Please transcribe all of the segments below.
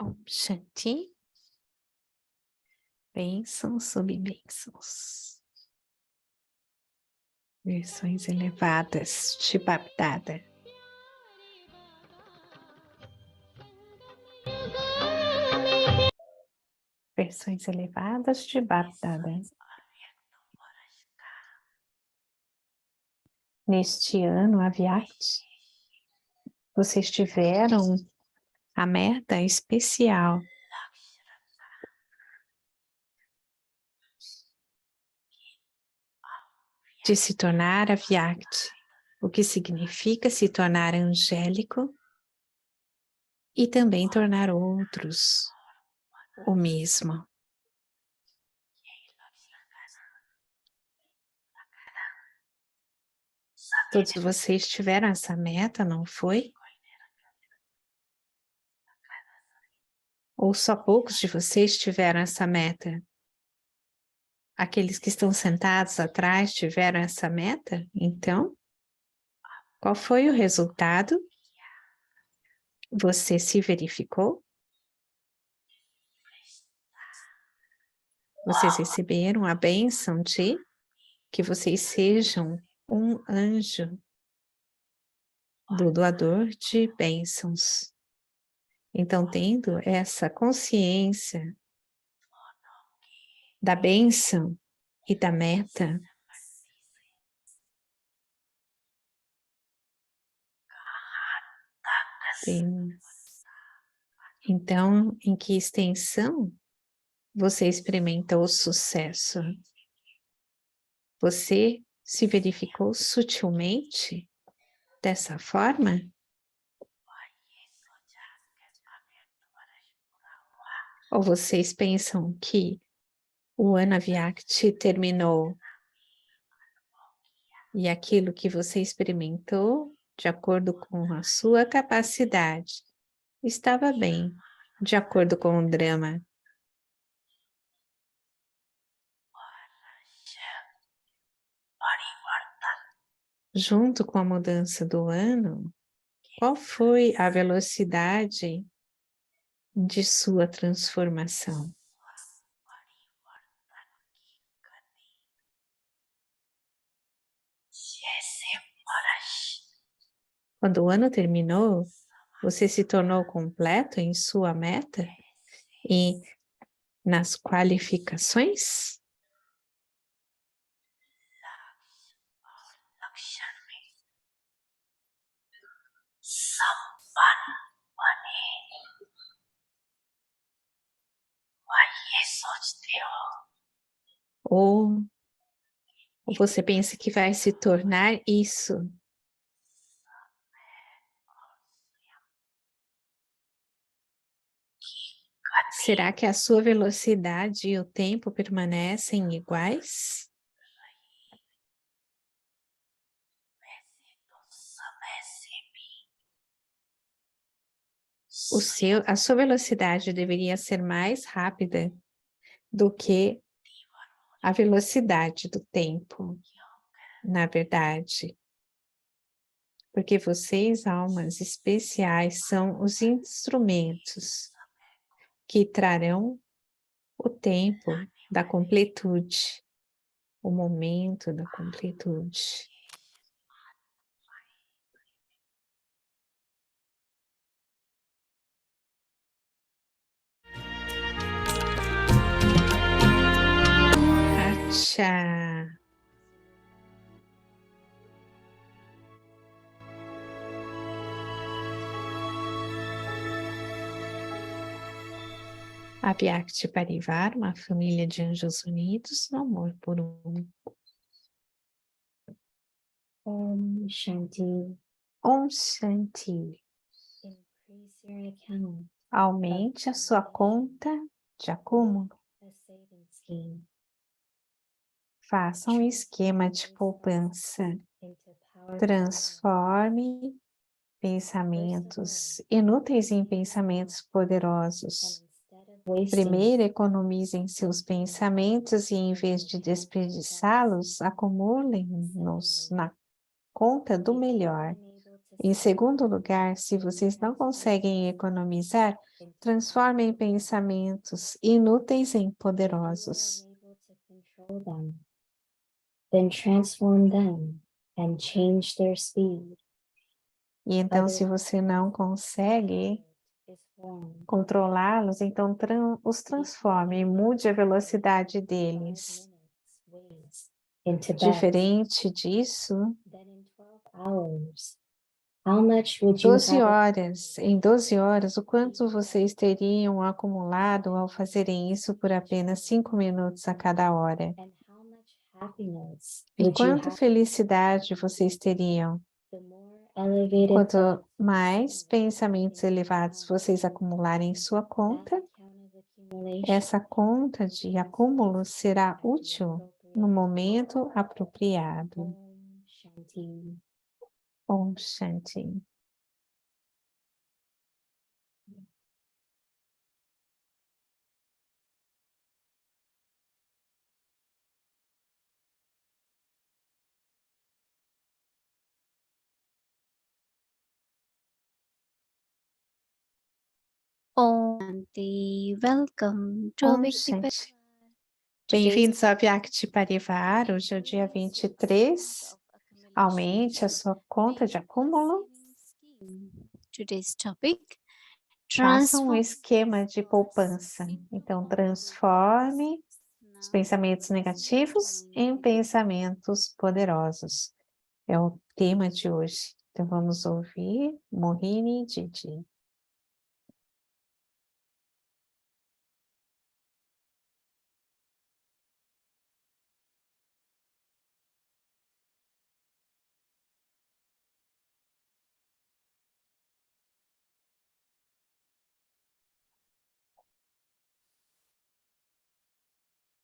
Om Shanti. Bênçãos sob bênçãos. Versões elevadas de Bap-Dada. Versões elevadas de Bap-Dada. Neste ano, Avyakt, vocês tiveram a meta especial de se tornar Avyakt, o que significa se tornar angélico e também tornar outros o mesmo. Todos vocês tiveram essa meta, não foi? Ou só poucos de vocês tiveram essa meta? Aqueles que estão sentados atrás tiveram essa meta? Então, qual foi o resultado? Você se verificou? Vocês receberam a bênção de que vocês sejam um anjo do doador de bênçãos. Então, tendo essa consciência da bênção e da meta, então, em que extensão você experimentou o sucesso? Você se verificou sutilmente dessa forma? Ou vocês pensam que o ano Avyakt terminou e aquilo que você experimentou, de acordo com a sua capacidade, estava bem, de acordo com o drama? Junto com a mudança do ano, qual foi a velocidade de sua transformação? Quando o ano terminou, você se tornou completo em sua meta e nas qualificações? Ou você pensa que vai se tornar isso? Será que a sua velocidade e o tempo permanecem iguais? A sua velocidade deveria ser mais rápida do que a velocidade do tempo, na verdade. Porque vocês, almas especiais, são os instrumentos que trarão o tempo da completude, o momento da completude. Acha. Avyakt Parivar, uma família de anjos unidos no amor por um. Om Shanti. Om Shanti. Increase your account Aumente a sua conta de acúmulo. a saving scheme Faça um esquema de poupança. into powerful Transforme pensamentos inúteis em pensamentos poderosos. and instead of wasting Primeiro, economize em seus pensamentos e, em vez de desperdiçá-los, acumulem-nos na conta do melhor. Em segundo lugar, se vocês não conseguem economizar, transformem pensamentos inúteis em poderosos. Then transform them and change their speed. E então, se você não consegue controlá-los, então os transforme e mude a velocidade deles. Diferente disso, 12 horas. Em 12 horas, o quanto vocês teriam acumulado ao fazerem isso por apenas 5 minutos a cada hora? E quanta felicidade vocês teriam? Quanto mais pensamentos elevados vocês acumularem em sua conta, essa conta de acúmulo será útil no momento apropriado. Om Shanti. Om Shanti, welcome to Om Vyakti Shanti. Parivar. Bem-vindos ao Vyakti Parivar. Hoje é o dia 23. Aumente a sua conta de acúmulo. Today's topic: Faça um esquema de poupança. Então, transforme os pensamentos negativos em pensamentos poderosos. É o tema de hoje. Então, vamos ouvir Mohini Didi.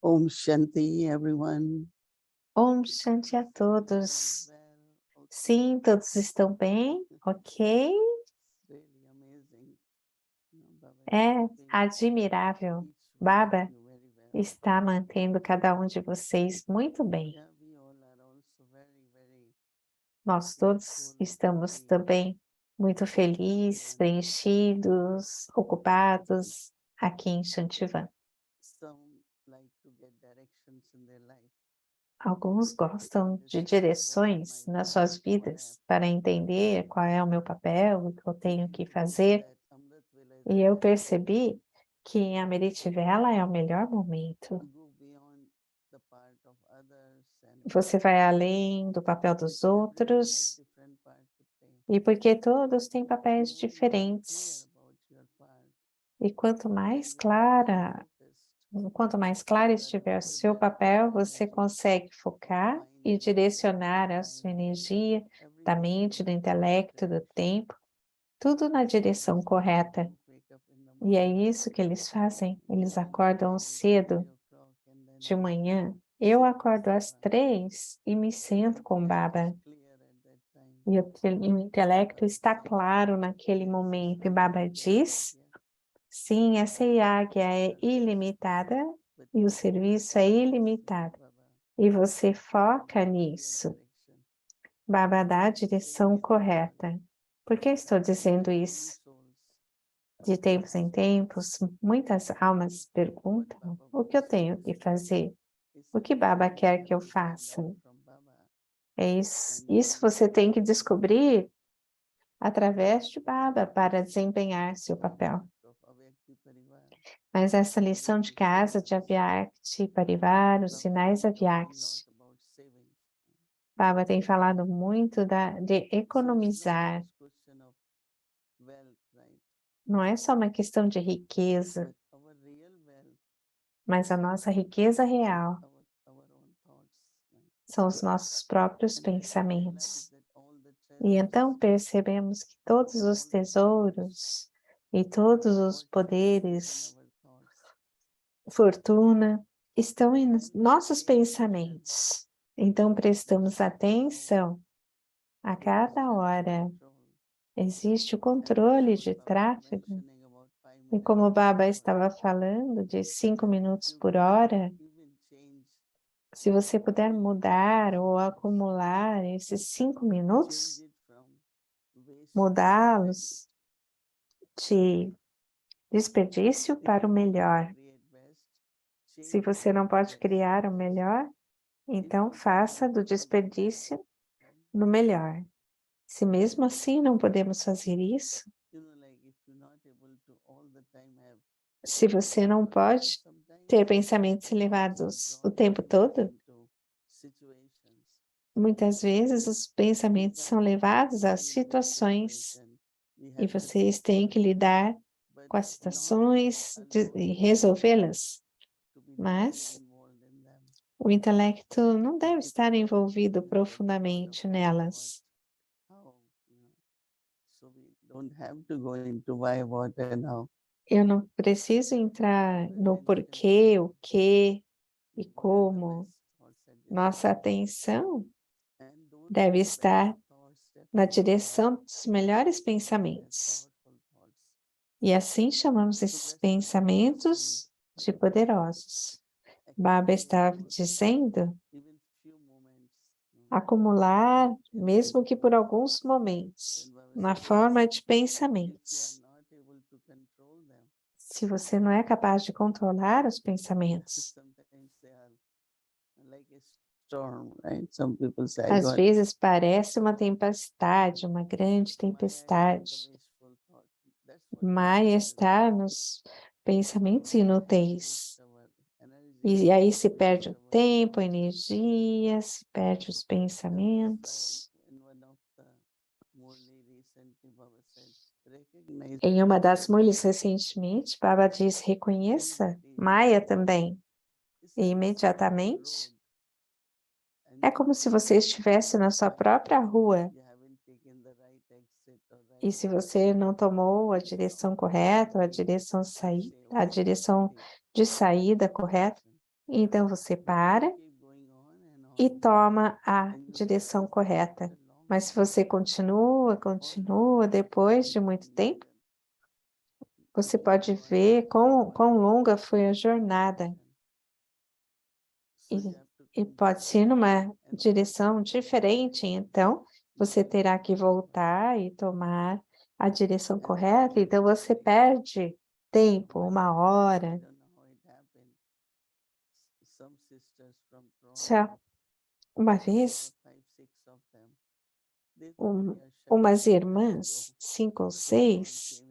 Om Shanti, everyone. Om Shanti a todos. Sim, todos estão bem? Ok? É admirável. Baba está mantendo cada um de vocês muito bem. Nós todos estamos também muito felizes, preenchidos, ocupados aqui em Shantivan. Alguns gostam de direções nas suas vidas para entender qual é o meu papel, o que eu tenho que fazer. E eu percebi que em Amrit Vela é o melhor momento. Você vai além do papel dos outros, e porque todos têm papéis diferentes. E quanto mais clara estiver o seu papel, você consegue focar e direcionar a sua energia da mente, do intelecto, do tempo, tudo na direção correta. E é isso que eles fazem. Eles acordam cedo de manhã. Eu acordo às 3 e me sento com o Baba. E o intelecto está claro naquele momento. E Baba diz: sim, essa yagya é ilimitada e o serviço é ilimitado. E você foca nisso. Baba dá a direção correta. Por que estou dizendo isso? De tempos em tempos, muitas almas perguntam: o que eu tenho que fazer? O que Baba quer que eu faça? É isso você tem que descobrir através de Baba para desempenhar seu papel. Mas essa lição de casa de Avyakti Parivar, os sinais Avyakti, Baba tem falado muito de economizar. Não é só uma questão de riqueza, mas a nossa riqueza real são os nossos próprios pensamentos. E então percebemos que todos os tesouros e todos os poderes, fortuna, estão em nossos pensamentos. Então prestamos atenção a cada hora. Existe o controle de tráfego. E como o Baba estava falando, de 5 minutos por hora, se você puder mudar ou acumular esses 5 minutos, mudá-los de desperdício para o melhor. Se você não pode criar o melhor, então faça do desperdício no melhor. Se mesmo assim não podemos fazer isso, se você não pode ter pensamentos elevados o tempo todo, muitas vezes os pensamentos são levados a situações e vocês têm que lidar com as situações e resolvê-las. Mas o intelecto não deve estar envolvido profundamente nelas. Eu não preciso entrar no porquê, o que e como. Nossa atenção deve estar na direção dos melhores pensamentos. E assim chamamos esses pensamentos de poderosos. Baba estava dizendo acumular, mesmo que por alguns momentos, na forma de pensamentos. Se você não é capaz de controlar os pensamentos, às vezes parece uma tempestade, uma grande tempestade. Maya está nos pensamentos inúteis. E aí se perde o tempo, a energia, se perde os pensamentos. Em uma das mulheres recentemente, Baba diz, reconheça Maya também. E imediatamente, é como se você estivesse na sua própria rua. E se você não tomou a direção correta, a direção de saída correta, então você para e toma a direção correta. Mas se você continua, depois de muito tempo, você pode ver quão longa foi a jornada. E pode ser numa direção diferente, então você terá que voltar e tomar a direção correta, então você perde tempo, 1 hora. Uma vez, umas irmãs, 5 ou 6,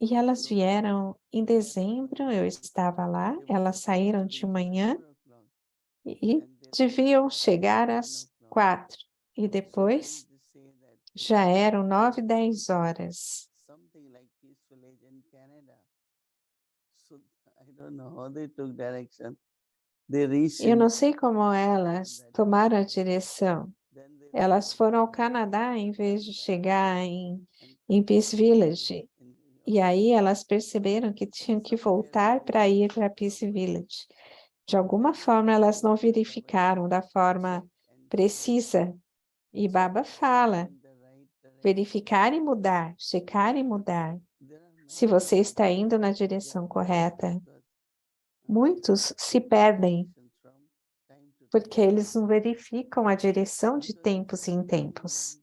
e elas vieram em dezembro, eu estava lá, elas saíram de manhã e deviam chegar às 4, e depois já eram 9, 10 horas. Eu não sei como elas tomaram a direção. Elas foram ao Canadá em vez de chegar em Peace Village. E aí elas perceberam que tinham que voltar para ir para Peace Village. De alguma forma elas não verificaram da forma precisa. E Baba fala, verificar e mudar, checar e mudar. Se você está indo na direção correta, muitos se perdem, porque eles não verificam a direção de tempos em tempos.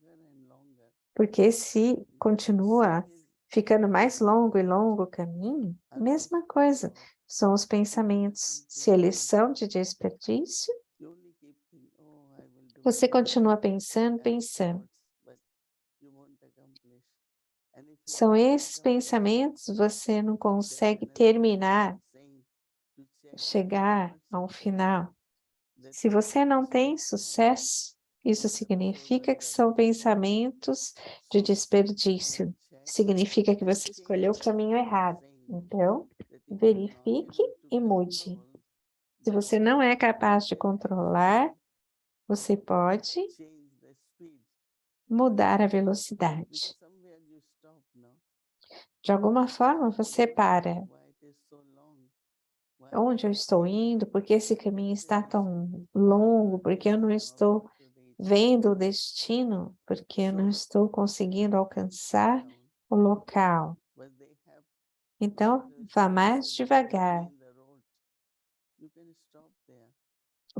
Porque se continua ficando mais longo e longo o caminho, mesma coisa, são os pensamentos. Se eles são de desperdício, você continua pensando. São esses pensamentos, você não consegue terminar, chegar ao final. Se você não tem sucesso, isso significa que são pensamentos de desperdício. Significa que você escolheu o caminho errado. Então, verifique e mude. Se você não é capaz de controlar, você pode mudar a velocidade. De alguma forma, você para. Onde eu estou indo? Por que esse caminho está tão longo? Porque eu não estou vendo o destino? Porque eu não estou conseguindo alcançar o local. Então, vá mais devagar.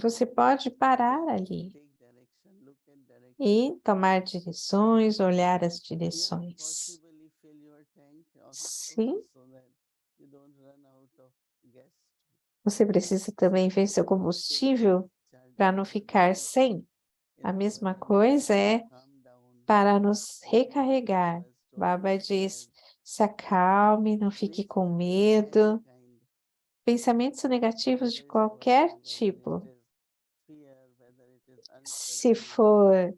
Você pode parar ali e tomar direções, olhar as direções. Sim, você precisa também ver seu combustível para não ficar sem. A mesma coisa é para nos recarregar. Baba diz, se acalme, não fique com medo. Pensamentos negativos de qualquer tipo. Se for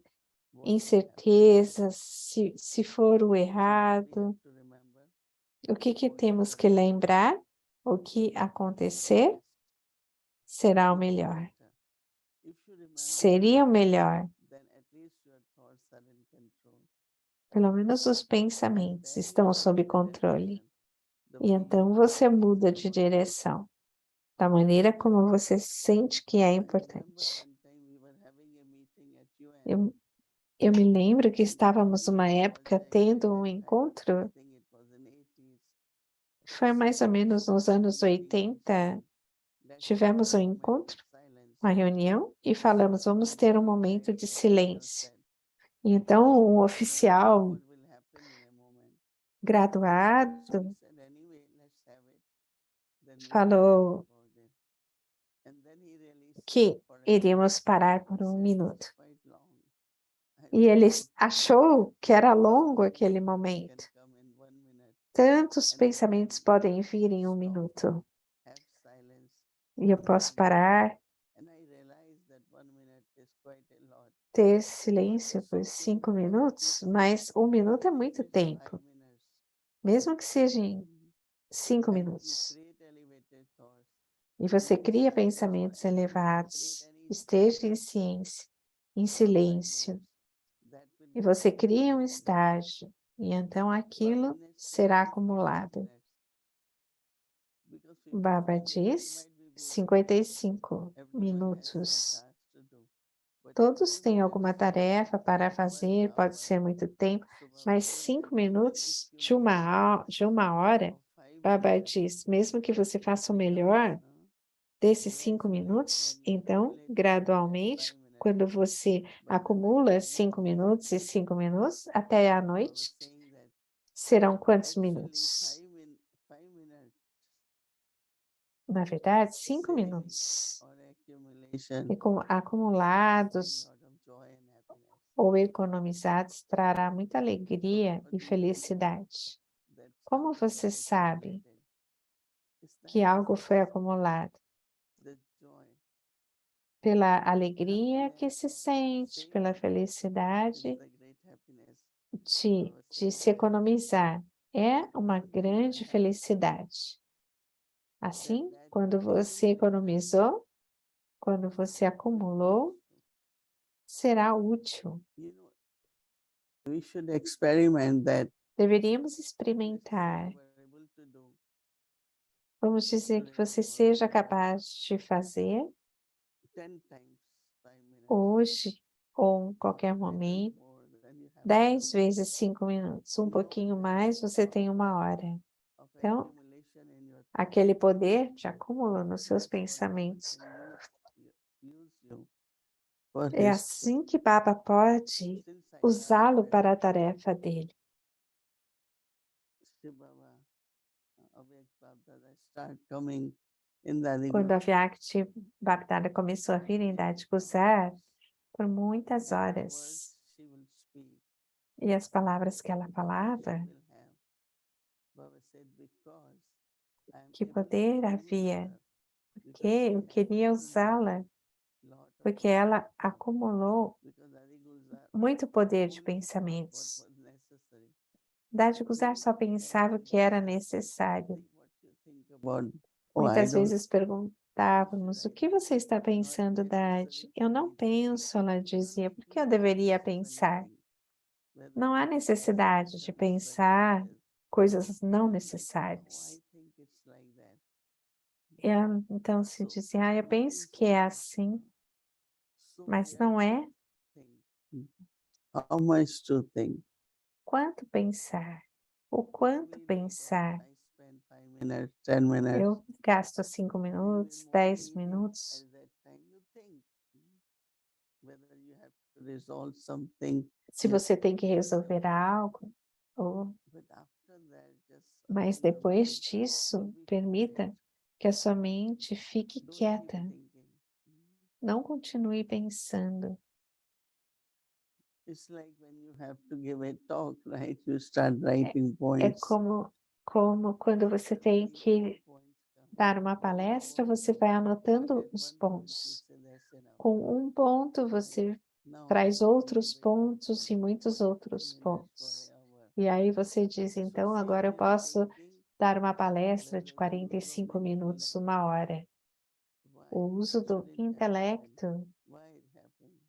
incerteza, se for o errado, o que temos que lembrar? O que acontecer será o melhor. Seria o melhor. Pelo menos os pensamentos estão sob controle. E então você muda de direção, da maneira como você sente que é importante. Eu me lembro que estávamos numa época tendo um encontro, foi mais ou menos nos anos 80, tivemos um encontro, uma reunião, e falamos, vamos ter um momento de silêncio. E então um oficial graduado falou que iríamos parar por um minuto. E ele achou que era longo aquele momento. Tantos pensamentos podem vir em um minuto. E eu posso parar, ter silêncio por 5 minutos, mas um minuto é muito tempo. Mesmo que sejam 5 minutos. E você cria pensamentos elevados, esteja em ciência, em silêncio. E você cria um estágio, e então aquilo será acumulado. Baba diz 55 minutos. Todos têm alguma tarefa para fazer, pode ser muito tempo, mas 5 minutos de uma hora, Baba diz, mesmo que você faça o melhor desses 5 minutos, então, gradualmente, quando você acumula 5 minutos e 5 minutos, até a noite, serão quantos minutos? Na verdade, 5 minutos. E acumulados ou economizados trará muita alegria e felicidade. Como você sabe que algo foi acumulado? Pela alegria que se sente, pela felicidade de se economizar. É uma grande felicidade. Assim, quando você economizou, quando você acumulou, será útil. Deveríamos experimentar. Vamos dizer que você seja capaz de fazer hoje ou em qualquer momento, 10 vezes 5 minutos, um pouquinho mais, você tem 1 hora. Então, aquele poder de acúmulo nos seus pensamentos. É assim que Baba pode usá-lo para a tarefa dele. Quando a Vyakti Bapdada começou a vir em Dade Guzar, por muitas horas, e as palavras que ela falava, que poder havia, porque eu queria usá-la, porque ela acumulou muito poder de pensamentos. Dade Guzar só pensava o que era necessário. Muitas vezes perguntávamos, o que você está pensando, Dade? Eu não penso, ela dizia, por que eu deveria pensar? Não há necessidade de pensar coisas não necessárias. Ela, então, se dizia, eu penso que é assim, mas não é. Quanto pensar? O quanto pensar? Eu gasto 5 minutos, 10 minutos. to resolve something, se yes, você tem que resolver algo, ou, but after that, just mas allow your depois mind to disso, be permita quiet. que a sua mente fique Don't keep quieta. thinking. Não continue pensando. It's like when you have to give a talk, right? You start writing É points. como quando você tem que Points come. dar uma palestra, você vai anotando At os one point you pontos. say, "That's enough." Com um ponto, você Now traz I can outros give a pontos talk e muitos 40 outros minutes pontos. for an hour. E aí você diz, So então, same agora eu way posso thinking, dar uma palestra de whether the use of 45 minutos, intellect, uma hora. why O uso it do shouldn't happen, intelecto. why it happened.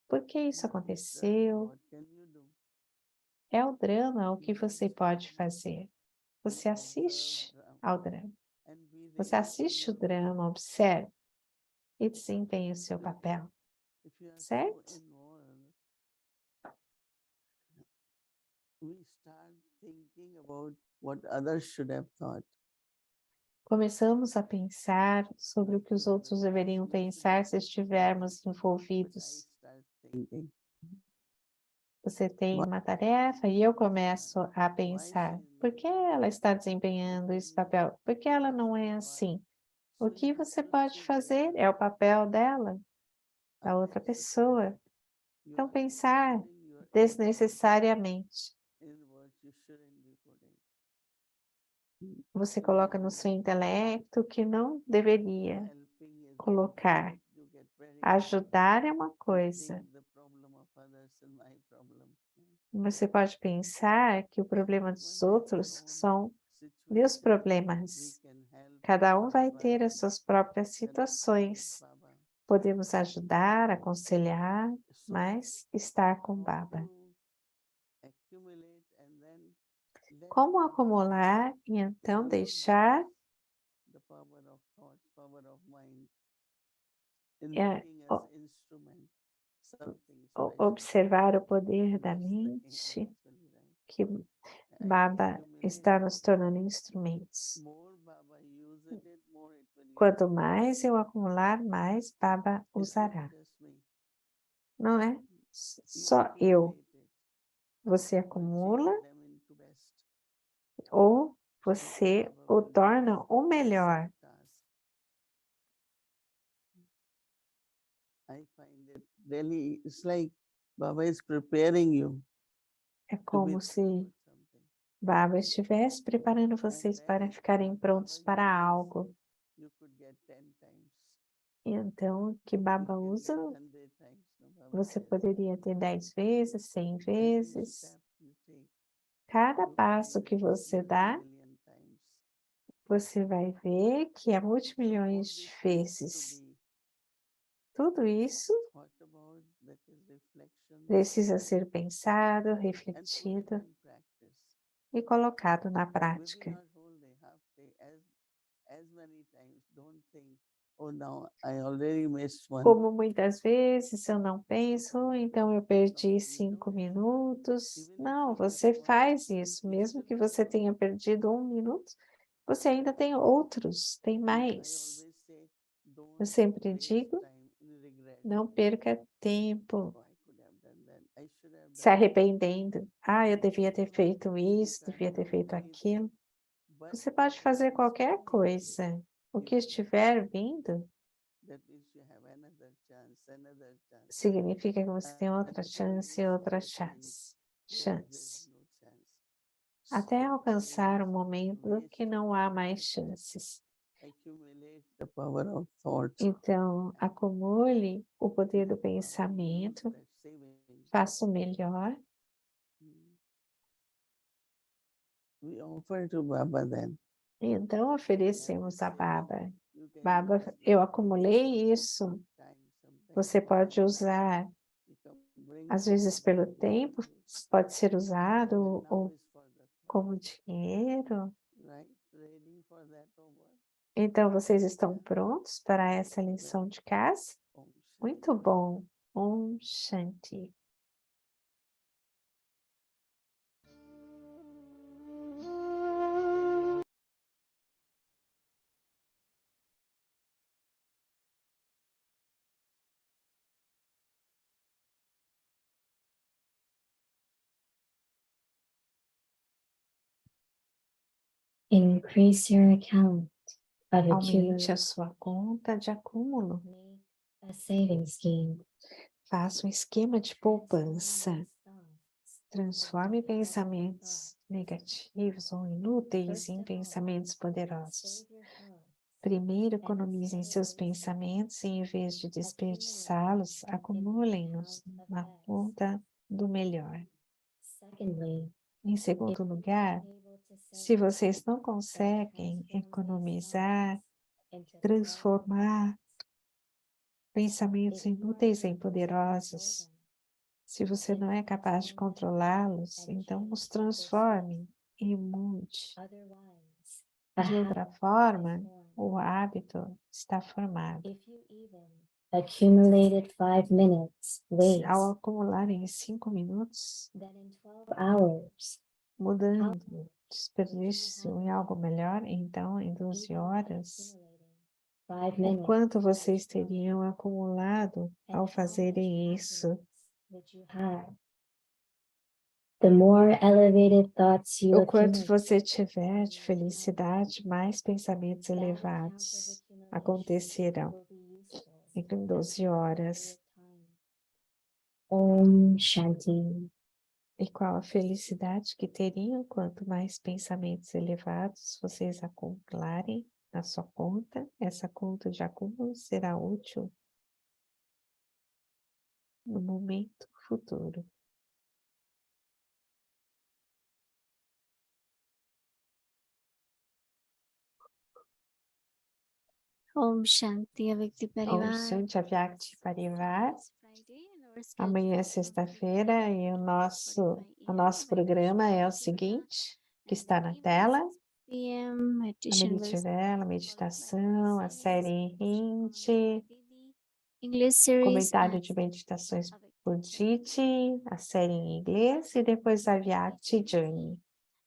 Por que isso Now it's drama, aconteceu? what can you do? É o drama, o que You você just pode observe, fazer? Você you observe assiste drama ao drama. and be Você ready for assiste o your role. drama, observe e desempenhe o seu papel, If you are so certo? involved, we start thinking about what others should have thought. Começamos a pensar sobre o Like que os you have a outros deveriam classmate pensar se sitting next to you, estivermos but I envolvidos. start thinking, Você tem why uma tarefa e eu she doing começo that? a Why pensar, she is por not que doing ela that? está Why desempenhando esse she is papel? Por que ela this? não é Why? assim? So O you que have você to pode sit fazer? there É o papel dela, da outra pessoa. unnecessarily. You Então, are pensar putting your effort desnecessariamente. in what you shouldn't be putting. Você coloca no seu intelecto que não deveria Helping is one colocar. thing, but you get very Ajudar é uma you coisa. think the problem of others is my problem. Você pode pensar que o problema dos outros são meus problemas. Cada um vai ter as suas próprias situações. Podemos ajudar, aconselhar, mas estar com Baba. Como acumular e então deixar observar o poder da mente, que Baba está nos tornando instrumentos. Quanto mais eu acumular, mais Baba usará. Não é só eu. Você acumula ou você o torna o melhor. I find it really, it's like Baba is preparing you É to be como ready se for something. Baba estivesse preparando vocês para ficarem prontos para algo. You could get 10 times. Então, o que You Baba can usa, get 100 times. No, Baba você says, poderia ter 10 vezes, 100 every vezes. step you take, Cada you passo find que it você dá, multi-million times. você vai ver que é All multimilhões this de has to vezes. be Tudo isso thought about, that is reflection, precisa ser pensado, and put it refletido in practice. e colocado na Maybe prática. not whole day, half day, as many times. Don't think, oh, now I already missed one. Como muitas vezes eu não penso, então eu perdi No, 5 you do it. minutos. Even if Não, you miss você one, faz isso. you Mesmo still que have você one. tenha perdido 1 minuto, você ainda tem outros, tem I mais. always say, don't Eu sempre waste digo, time in regret. não perca tempo Oh, I could have done that. I should have se done that. arrependendo. Ah, eu devia ter feito isso, You devia can't ter do feito anything, aquilo. but Você pode fazer whatever is qualquer coming, coisa. O you que can do. estiver vindo That means you have another chance, another chance. significa que você tem outra Until chance you e outra reach that point, chance. there's no chance. Até So alcançar o don't momento waste que não há mais chances. accumulate the power of thought. Então, acumule o poder do Let Baba use pensamento, that saving. faça o melhor. We offer to Baba then. Então, oferecemos a Baba. You can Baba, use eu now, acumulei isso. time, sometimes Você pode usar, you can bring às vezes forward pelo the tempo, gold. pode ser usado And now ou is for the thought, como dinheiro. right? Ready for that homework. Então, vocês estão prontos para essa lição de casa? Om Shanti. Muito bom. Om Shanti. Increase your account of Aumente a accumulation. sua conta de acúmulo. Make a saving scheme. Faça um esquema de poupança. Transforme pensamentos negativos ou inúteis em pensamentos poderosos. Primeiro, economizem seus pensamentos e, em vez de desperdiçá-los, acumulem-nos na conta do melhor. Em segundo lugar, se vocês não conseguem economizar, transformar pensamentos inúteis em poderosos, se você não é capaz de controlá-los, então os transforme e mude. De outra forma, o hábito está formado. Accumulated 5 minutes, wait. Ao acumular em 5 minutos, Then in 12 hours, mudando desperdício em algo melhor, então em 12 horas, 5 o minutes. quanto vocês teriam acumulado ao fazerem isso? Would you have? The more elevated thoughts you O quanto accumulate, você tiver de felicidade, mais pensamentos elevados acontecerão will be useful. em 12 horas. Om Shanti. E qual a felicidade que teriam quanto mais pensamentos elevados vocês acumularem na sua conta? Essa conta de acúmulo será útil no momento futuro. Om Shanti Avyakti Om Parivar. Shanti Avyakti Parivar. It's Friday and our Amanhã é schedule sexta-feira e o nosso programa é o seguinte, que está na tela. PM, A meditation Meditivela, meditação, a série em Hindi, English series, comentário and de meditações por Diti, a série em inglês e depois a Vyakti Journey.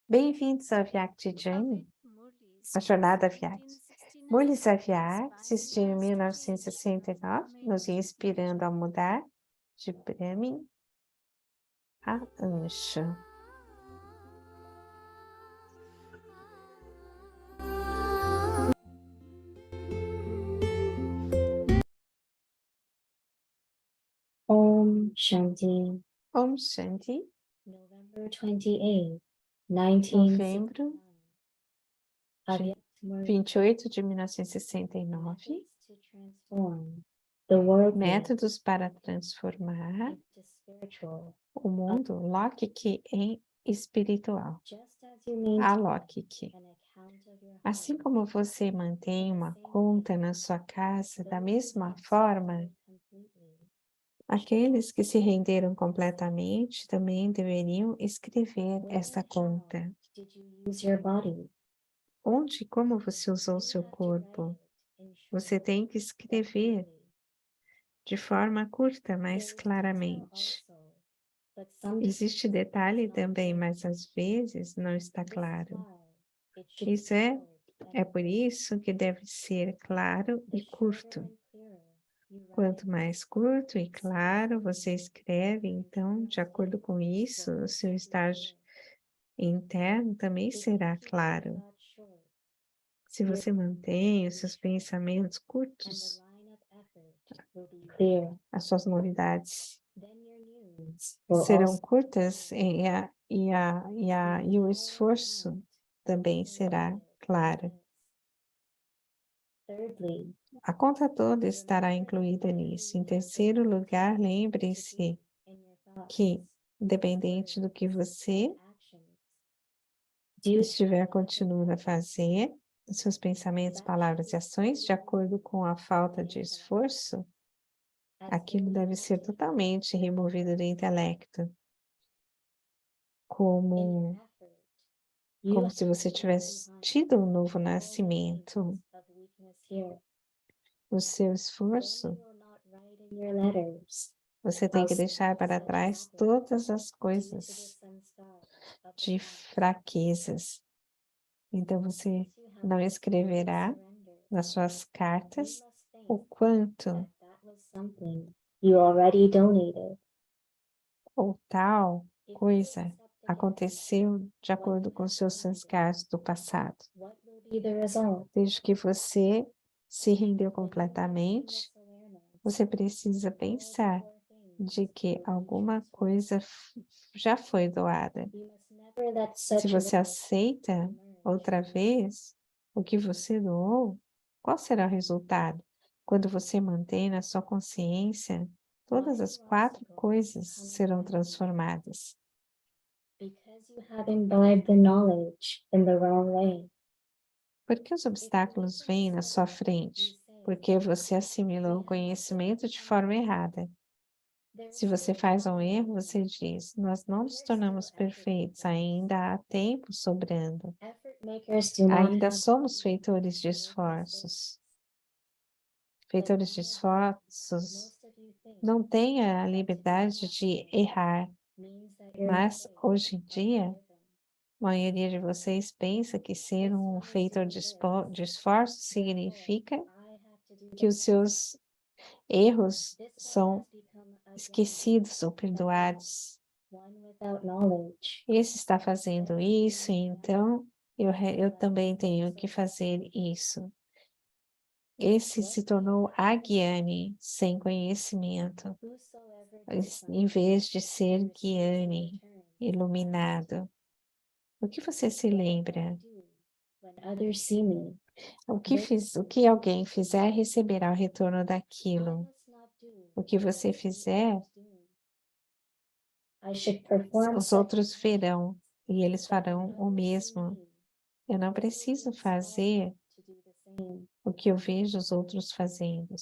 Bem-vindos à Vyakti Journey, a jornada Vyakti. Murli Saviar existiu em 1969, nos inspirando a mudar de Brahmin a Ansha. Om Shanti. Om Shanti, November 28, 1969. novembro Avyakti Murli 28 de 1969, to transform the world métodos para transformar into spiritual. o mundo Lokik em espiritual. Just as you maintain Alokik. an account of your Assim heart, como você mantém uma conta na sua casa, da mesma forma, completely. aqueles que se renderam completamente também deveriam escrever essa conta. Did you use your body? Onde e como você usou seu You have to corpo? write it in Você short, tem que escrever clearly. de forma curta, mais There is detail claramente. also, but sometimes Existe detalhe também, mas às vezes não está this is claro. why it should Isso be é short and por isso que deve ser claro the e shorter curto. and clearer you write, Quanto mais curto e claro você escreve, então, de acordo com isso, o seu estágio interno também if you será keep your claro. thoughts short, Se você mantém os seus pensamentos and the curtos, line of effort will be clear, as suas novidades then your news will serão also curtas e o esforço também será claro. Thirdly, A conta toda estará incluída nisso. Em terceiro lugar, lembre-se in your thoughts, que, independente do que você actions, due to estiver continuando a fazer, os seus pensamentos, palavras e ações, de acordo com a falta de esforço, aquilo deve ser totalmente removido do intelecto, como se você tivesse tido um novo nascimento. O seu esforço, você tem que deixar para trás todas as coisas de fraquezas. Então, você não escreverá nas suas cartas o quanto you already donated. ou tal coisa aconteceu de acordo com seus sanskars do passado. What will be the result? Desde que você se rendeu completamente, você precisa pensar de que alguma coisa já foi doada. You must never let Se such você wisdom aceita emerge. outra vez o que você doou, qual será o resultado? Quando você mantém na sua consciência, todas as 4 coisas serão transformadas. Because you have imbibed the knowledge in the wrong way. Por que os obstáculos vêm na sua frente? Porque você assimilou o conhecimento de forma errada. Se você faz um erro, você diz: nós não nos tornamos perfeitos, ainda há tempo sobrando. Effort makers do not Ainda have somos feitores de esforços. Feitores de esforços most of you think não têm a liberdade de errar, means that your mas mistakes hoje em are dia, forgiven. a maioria de vocês pensa que ser um feitor de esforços significa I have to do que os seus erros this são has become a esquecidos ou perdoados. one without knowledge. Esse está fazendo isso, então eu também tenho que fazer isso. Esse se tornou Agyani, sem conhecimento, Whosoever em vez de ser Gyani, iluminado. O que você se lembra? When others see me, O que alguém fizer receberá o retorno I daquilo. must not do O que você what fizer, others do. I should perform os such outros verão e eles that farão when o others see mesmo. me, Eu não they will preciso be fazer inspired to do the same. o que eu vejo os outros fazendo.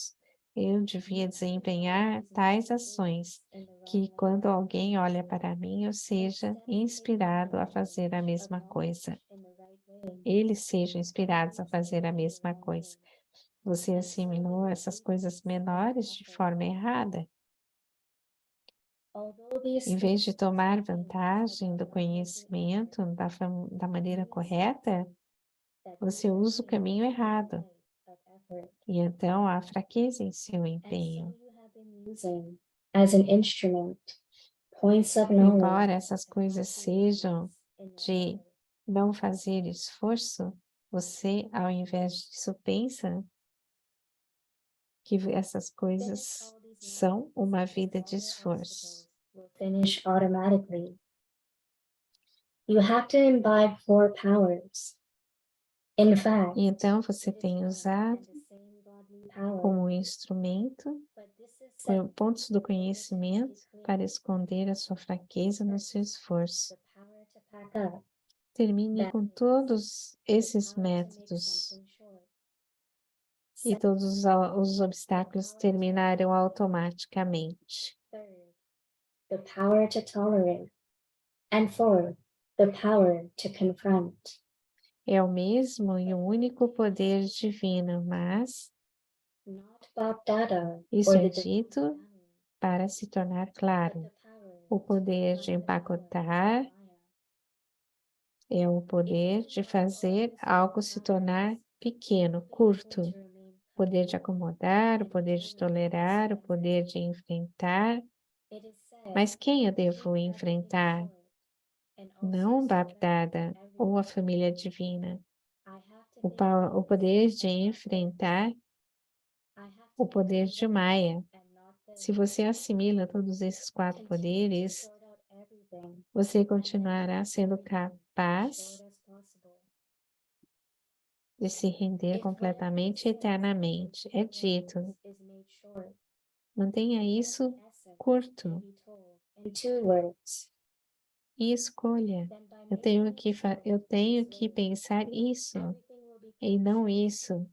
Eu devia desempenhar tais ações que, quando alguém olha para mim, eu seja inspirado a fazer a mesma coisa. In the right way. Eles sejam inspirados a fazer a mesma coisa. Você assimilou essas coisas menores de forma errada. Although these Em vez de things tomar have been vantagem do conhecimento da maneira correta, that você usa o caminho errado. of effort, E então há fraqueza em seu and so empenho. you have been using as an instrument points of knowledge Embora essas coisas sejam in your de life. não fazer esforço, você, ao invés disso, pensa que essas coisas são uma vida de esforço. Will finish automatically. You have to imbibe 4 powers. In fact, E então você it is tem one usado and the same godly power, como instrumento but this is set pontos do conhecimento para esconder a sua fraqueza no seu esforço. the power to pack up, Termine com todos esses power to make métodos something short. e todos os obstáculos terminarão automaticamente. Third, the power to tolerate. And fourth, the power to confront. É o mesmo e o único poder divino, mas Not Bapdada isso or é the dito divine family, para se tornar but claro. the power O to poder de become the power empacotar of Maya. é o poder de fazer algo se tornar pequeno, curto. O poder de acomodar, o poder de tolerar, o poder de enfrentar. It is said, Mas quem eu devo enfrentar? and also Não so that Bapdada ou a everyone família divina. I have to think O poder de enfrentar I have o to poder de Maya. and not this. Se você assimila todos esses 4 Continue to poderes, sort out everything você continuará sendo capaz short as possible. de se render completamente e eternamente. É dito, Is made short. mantenha isso Essence curto can be told in 2 words. e escolha. Then by Eu making tenho que pensar isso everything will be e não isso.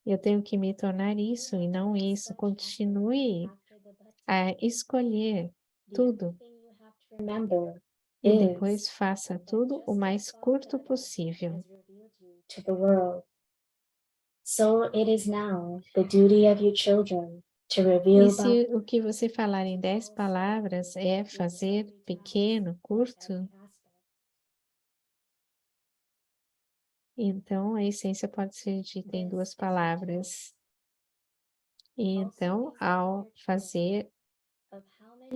Eu tenho que me tornar isso e não isso. Continue after the but. a escolher The tudo only thing you have to remember e is depois faça tudo o mais curto possível. has revealed you to the world. So it is now the duty of you children to reveal E se o que você falar em 10 palavras é fazer pequeno, curto, então a essência pode ser dita em 2 palavras. E então, ao fazer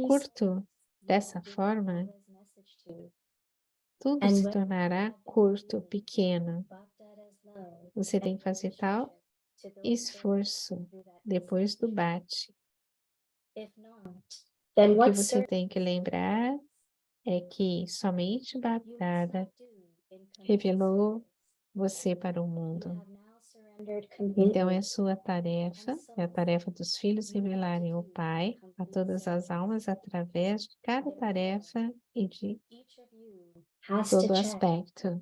curto dessa forma, tudo And se when tornará you have curto, been pequeno. Baptada's love Você and tem que fazer tal relationship to those esforço servants through that depois do message. bate. If not, then O que what você tem que lembrar é que somente you must Baptada not do in complete revelou service. você para o You mundo. have now surrendered Então completely. é sua tarefa, é a tarefa dos filhos revelarem o Pai a todas as almas através de cada tarefa e de Each of you has to todo check aspecto.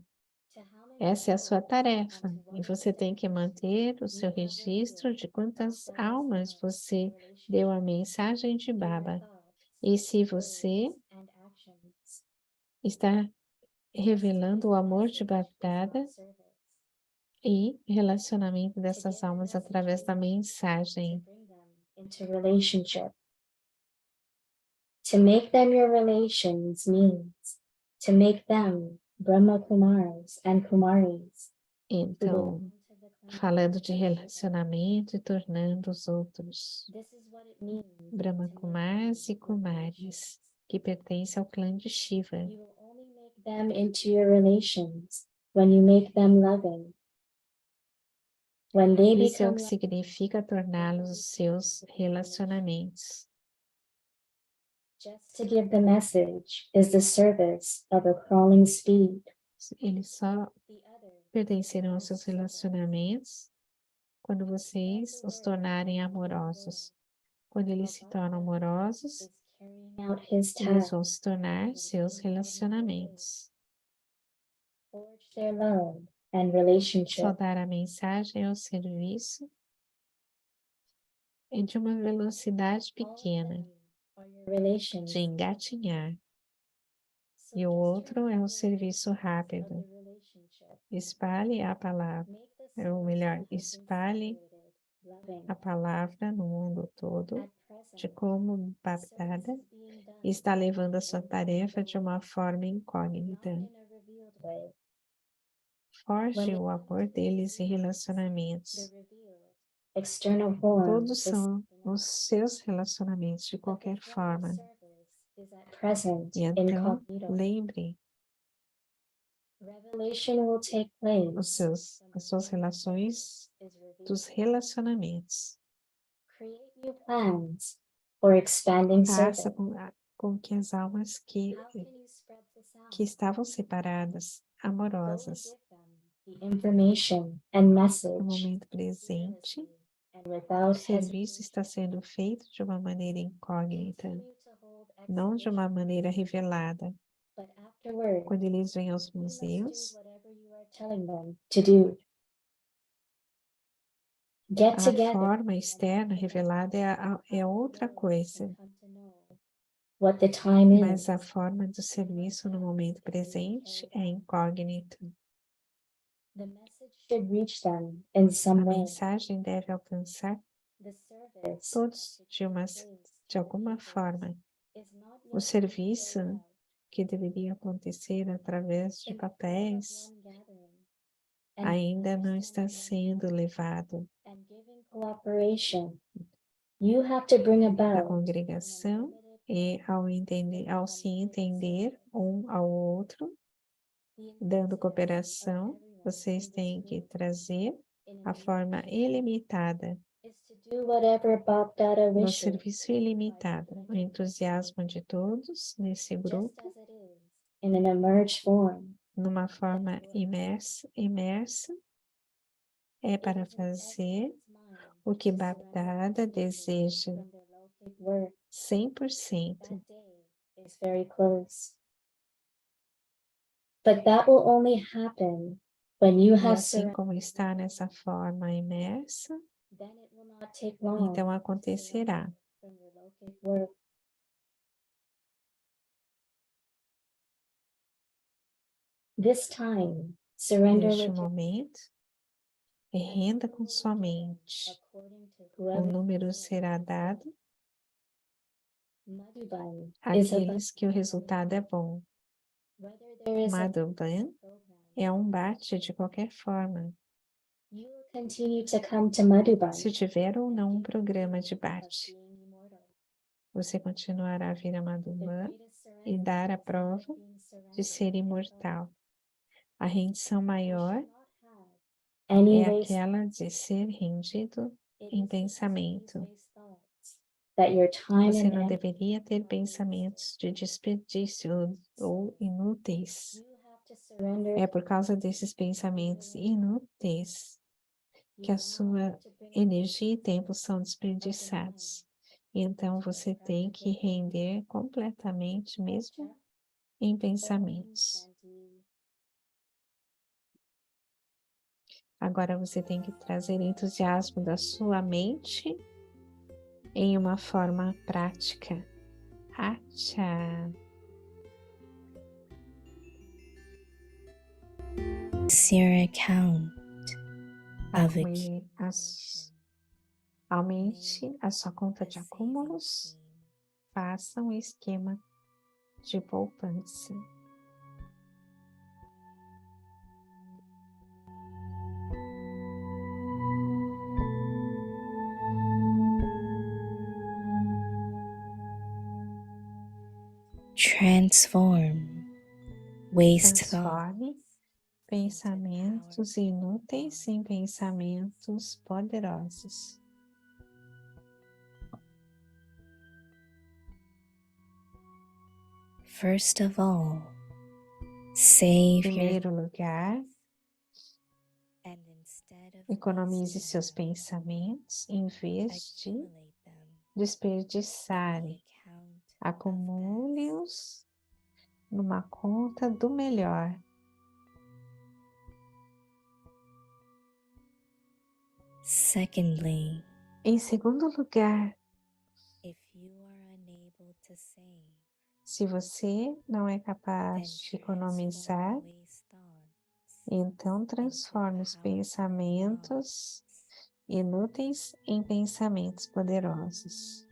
to how many Essa é a sua souls tarefa and to e what você tem que manter o you seu have registro revealed de quantas Baptada's almas love você and deu a relationship mensagem de through your Baba. thoughts, E se words, você and actions. está revelando o amor de Message Baptada is not service. e relacionamento To dessas give the almas através da messages, to mensagem. bring them into relationship. To make them your relations means to make them Brahma Kumars and Kumaris who Então, belong to the clan. falando de relacionamento e tornando os outros This is what it means Brahma to make Kumars e them your Kumaris, relations. que pertencem ao clã de Shiva. You will only make them into your relations when you make them loving. When they Isso é o become que significa torná-los os seus relacionamentos. just to give the message is the service of a crawling speed. Eles só The other pertencerão aos seus relacionamentos quando vocês os tornarem amorosos. Quando eles se tornam amorosos, is carrying out his eles task, vão se tornar seus relacionamentos. forge their love and Só relationship. dar a mensagem ao serviço é de uma velocidade All of pequena, them are your relations. de engatinhar. So E o just outro é o remember serviço of rápido. the relationship. Espalhe a palavra, Make the ou souls melhor, that have been espalhe separated, loving. a palavra no mundo todo At de present, como service Baptada is being done está levando a sua in a tarefa de uma hidden forma way, not incógnita. in a revealed way. Forge o amor deles em The relacionamentos. revealed external form Todos is são something os else. seus relacionamentos de But the qualquer form of forma. service is at present E então, incognito. lembre, Revelation will take place as suas relações is revealed. dos relacionamentos. Create new plans for expanding Faça service. com que as almas How can you spread this out? que estavam separadas, Go and amorosas, give them the information and no message momento presente, fearlessly and o without serviço está hesitation. sendo feito de uma maneira incógnita, Continue to hold não de uma exhibitions, maneira revelada. but afterward, Quando eles vêm aos they must do museus, whatever you are telling them to do. Get a together forma externa revelada é outra coisa, and come to know what the time mas is. a forma do serviço no momento presente é incógnita. The message should reach them in A some way. mensagem deve alcançar The service todos that should take place de alguma in the forma. is not O yet serviço carried out que deveria acontecer através de in the form of papéis one gathering and ainda não está understanding sendo levado and giving cooperation. You have to bring à about congregação e ao se entender um ao outro, dando cooperação, vocês têm que trazer a forma ilimitada, is to do whatever Baptada no wishes, serviço ilimitado, o entusiasmo de todos nesse just grupo, as it is in an emerged form. numa forma imersa, é para fazer o que Baptada deseja, 100%. That day is very close. But that will only happen when you E have assim surrendered. como está nessa forma imersa, Then it will not take long então acontecerá. from your Lokik work. This time, surrender Neste with your momento, renda com sua mente. according to O whoever número será dado Madhuban is a àqueles que o resultado é bom. whether there is a Madhuban program. é um bate de qualquer forma. You will continue to come to Madhuban Se tiver ou não um programa de of bate, being immortal. você continuará a vir a The Madhuban. greatest e dar a prova de ser imortal. A rendição maior é aquela de ser rendido em pensamento. Você não deveria ter pensamentos de desperdício ou inúteis. É por causa desses pensamentos inúteis que a sua energia e tempo são desperdiçados. Então você tem que render completamente, mesmo em pensamentos. Agora você tem que trazer entusiasmo da sua mente em uma forma prática. Acha. Your account of Aumente a sua conta de acúmulos. Faça um esquema de poupança. Transform waste thoughts Transforme pensamentos inúteis em pensamentos poderosos. First of all, save Em primeiro lugar, and instead of economize wasting seus them, pensamentos em vez de accumulate them desperdiçar. in the account of Acumule-os numa conta do melhor. Secondly, Em segundo lugar, if you are unable to save, se você não é then capaz de economizar, transform waste thoughts então transforme os pensamentos inúteis em pensamentos poderosos.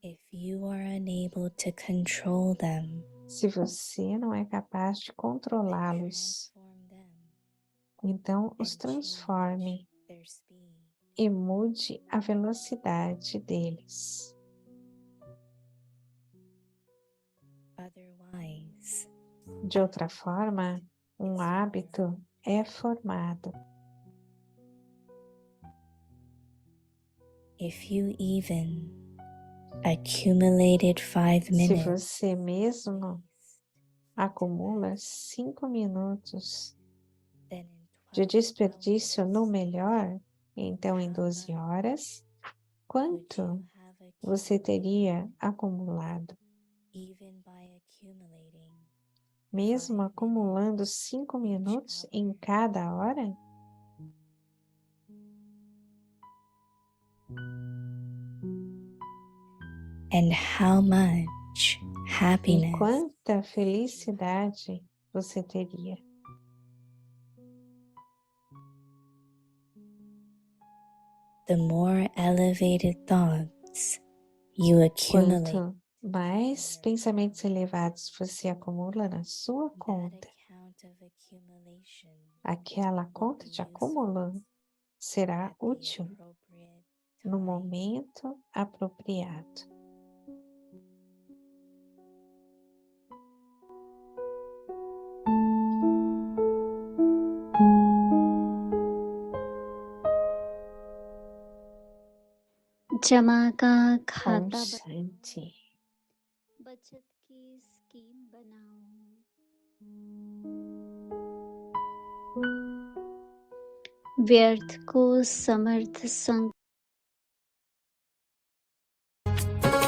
if you are unable to control them, Se você não é capaz de then controlá-los, transform them então os and transforme change their speed. e mude a velocidade deles. Otherwise, De outra forma, um hábito é formado. if you even accumulated 5 Se minutes você mesmo acumula 5 minutos then de in 12 desperdício no hours, melhor, então em 12 horas, quanto você teria acumulado? even by accumulating Mesmo 5 acumulando 5 minutos em cada hora? and how much E happiness quanta felicidade você teria? the more elevated thoughts you accumulate Quanto mais pensamentos elevados você acumula na sua that conta, account of accumulation aquela conta de acúmulo será at the útil appropriate no time. momento apropriado. जमा का Om खाता Shanti. बचत की स्कीम बनाओ। व्यर्थ को समर्थ संग